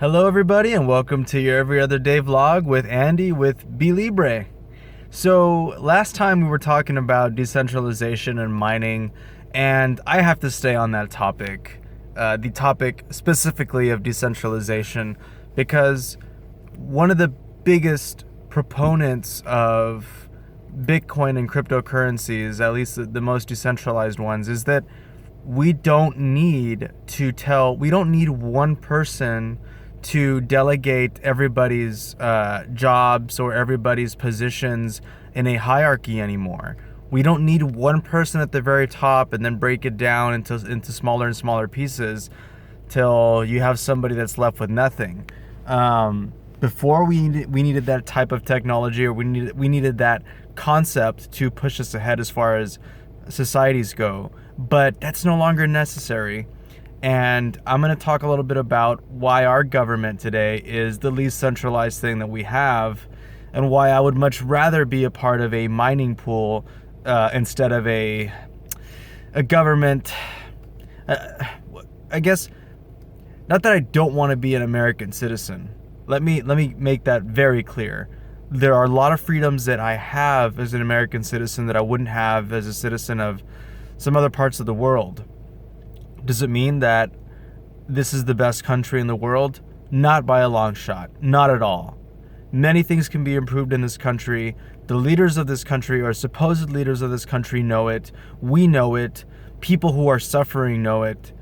Hello, everybody, and welcome to your Every Other Day vlog with Andy with Be Libre. So, last time we were talking about decentralization and mining, and I have to stay on that topic, the topic specifically of decentralization, because one of the biggest proponents of Bitcoin and cryptocurrencies, at least the most decentralized ones, is that we don't need one person to delegate everybody's jobs or everybody's positions in a hierarchy anymore. We don't need one person at the very top and then break it down into smaller and smaller pieces till you have somebody that's left with nothing. Before we needed that type of technology, or we needed that concept to push us ahead as far as societies go, but that's no longer necessary. And I'm going to talk a little bit about why our government today is the least centralized thing that we have, and why I would much rather be a part of a mining pool instead of a government. I guess, not that I don't want to be an American citizen. Let me make that very clear. There are a lot of freedoms that I have as an American citizen that I wouldn't have as a citizen of some other parts of the world. Does it mean that this is the best country in the world? Not by a long shot. Not at all. Many things can be improved in this country. The leaders of this country, or supposed leaders of this country, know it. We know it. People who are suffering know it.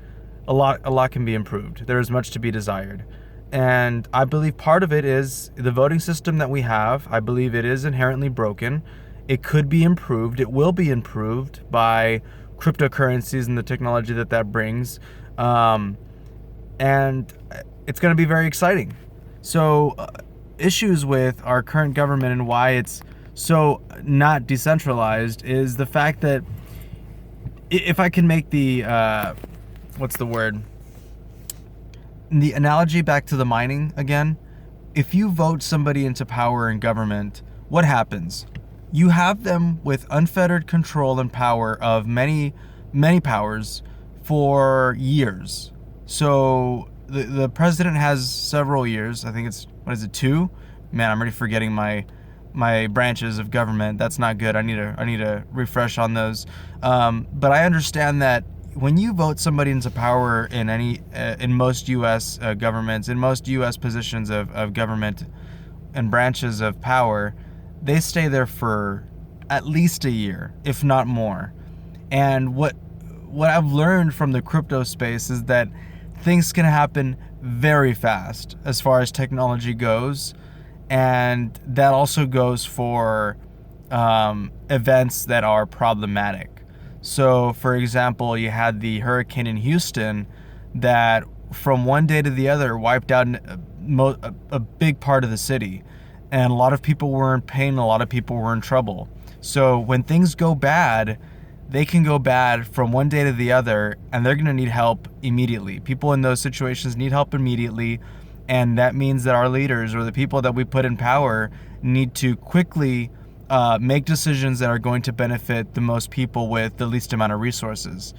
A lot can be improved. There is much to be desired. And I believe part of it is the voting system that we have. I believe it is inherently broken. It could be improved. It will be improved by cryptocurrencies and the technology that brings, and it's going to be very exciting. So issues with our current government and why it's so not decentralized is the fact that, if I can make the the analogy back to the mining again, if you vote somebody into power in government, what happens? You have them with unfettered control and power of many powers for years. So the president has several years. I think it's, 2? Man, I'm already forgetting my branches of government. That's not good. I need to refresh on those. But I understand that when you vote somebody into power in most U.S. governments, in most U.S. positions of government and branches of power, they stay there for at least a year, if not more. And what I've learned from the crypto space is that things can happen very fast as far as technology goes. And that also goes for events that are problematic. So, for example, you had the hurricane in Houston that from one day to the other wiped out a big part of the city. And a lot of people were in pain, a lot of people were in trouble. So when things go bad, they can go bad from one day to the other, and they're going to need help immediately. People in those situations need help immediately, and that means that our leaders, or the people that we put in power, need to quickly make decisions that are going to benefit the most people with the least amount of resources.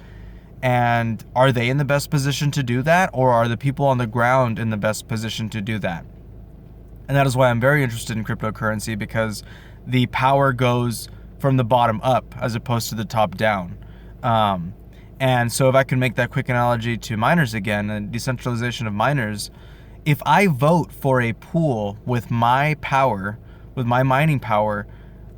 And are they in the best position to do that, or are the people on the ground in the best position to do that? And that is why I'm very interested in cryptocurrency, because the power goes from the bottom up as opposed to the top down. And so if I can make that quick analogy to miners again, and decentralization of miners, if I vote for a pool with my power, with my mining power,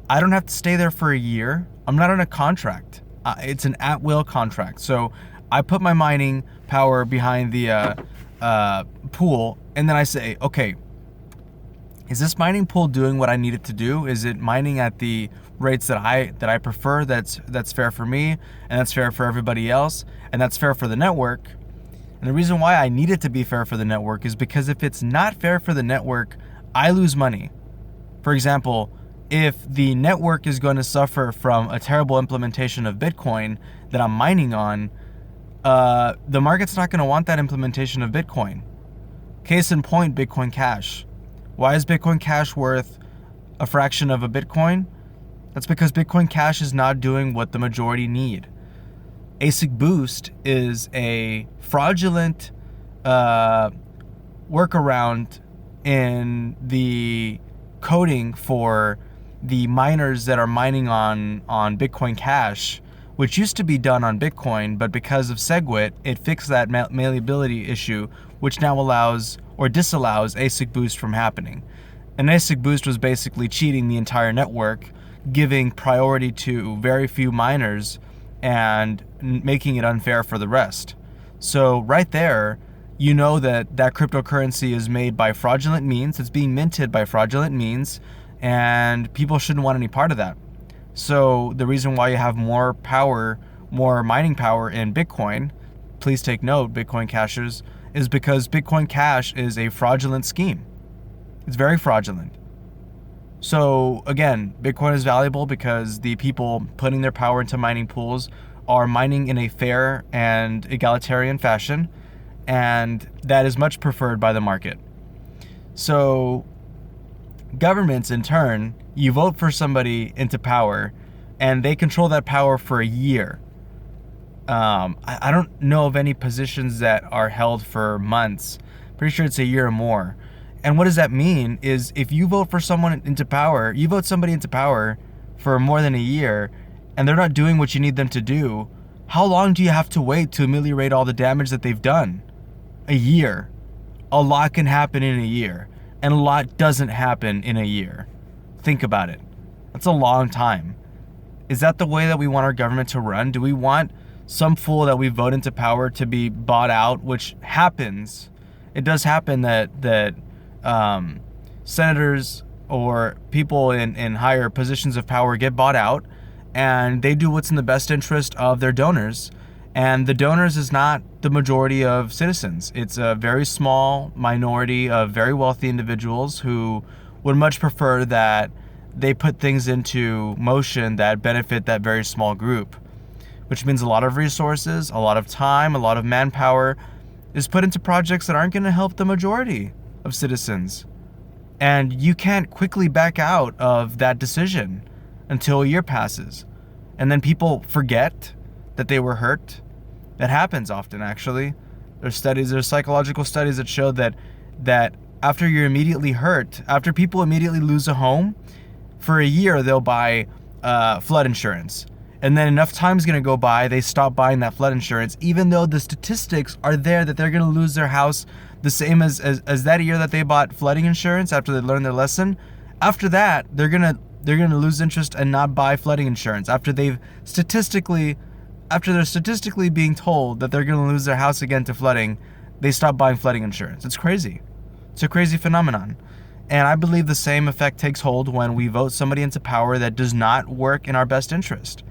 I don't have to stay there for a year. I'm not on a contract. It's an at-will contract. So I put my mining power behind the pool, and then I say, okay, is this mining pool doing what I need it to do? Is it mining at the rates that I prefer, that's fair for me, and that's fair for everybody else, and that's fair for the network? And the reason why I need it to be fair for the network is because if it's not fair for the network, I lose money. For example, if the network is going to suffer from a terrible implementation of Bitcoin that I'm mining on, the market's not going to want that implementation of Bitcoin. Case in point, Bitcoin Cash. Why is Bitcoin Cash worth a fraction of a Bitcoin? That's because Bitcoin Cash is not doing what the majority need. ASIC Boost is a fraudulent workaround in the coding for the miners that are mining on Bitcoin Cash, which used to be done on Bitcoin, but because of SegWit, it fixed that malleability issue, which now allows or disallows ASIC boost from happening. An ASIC boost was basically cheating the entire network, giving priority to very few miners and making it unfair for the rest. So right there, you know that that cryptocurrency is made by fraudulent means, it's being minted by fraudulent means, and people shouldn't want any part of that. So the reason why you have more power, more mining power in Bitcoin, please take note, Bitcoin Cashers, is because Bitcoin Cash is a fraudulent scheme. It's very fraudulent. So again, Bitcoin is valuable because the people putting their power into mining pools are mining in a fair and egalitarian fashion, and that is much preferred by the market. So governments, in turn, you vote for somebody into power, and they control that power for a year. I don't know of any positions that are held for months. Pretty sure it's a year or more. And what does that mean is if you vote for someone into power, you vote somebody into power for more than a year, and they're not doing what you need them to do, how long do you have to wait to ameliorate all the damage that they've done? A year. A lot can happen in a year, and a lot doesn't happen in a year. Think about it. That's a long time. Is that the way that we want our government to run? Do we want some fool that we vote into power to be bought out, which happens? It does happen that senators or people in higher positions of power get bought out, and they do what's in the best interest of their donors. And the donors is not the majority of citizens. It's a very small minority of very wealthy individuals who would much prefer that they put things into motion that benefit that very small group, which means a lot of resources, a lot of time, a lot of manpower is put into projects that aren't going to help the majority of citizens. And you can't quickly back out of that decision until a year passes. And then people forget that they were hurt. That happens often, actually. There's psychological studies that show that after you're immediately hurt, after people immediately lose a home, for a year they'll buy flood insurance. And then enough time's going to go by, they stop buying that flood insurance, even though the statistics are there that they're going to lose their house the same as that year that they bought flooding insurance after they learned their lesson. After that, they're going to lose interest and not buy flooding insurance after they're statistically being told that they're going to lose their house again to flooding. They stop buying flooding insurance. It's crazy. It's a crazy phenomenon. And I believe the same effect takes hold when we vote somebody into power that does not work in our best interest.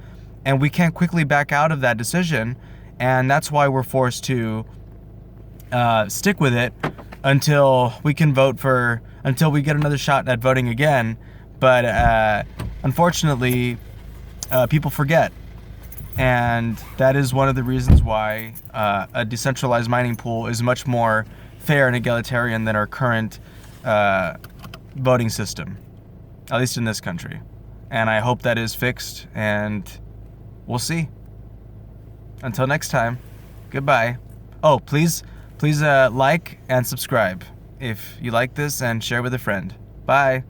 And we can't quickly back out of that decision. And that's why we're forced to stick with it until we get another shot at voting again. But unfortunately, people forget. And that is one of the reasons why a decentralized mining pool is much more fair and egalitarian than our current voting system, at least in this country. And I hope that is fixed, and we'll see. Until next time, goodbye. Oh, please like and subscribe if you like this, and share with a friend. Bye.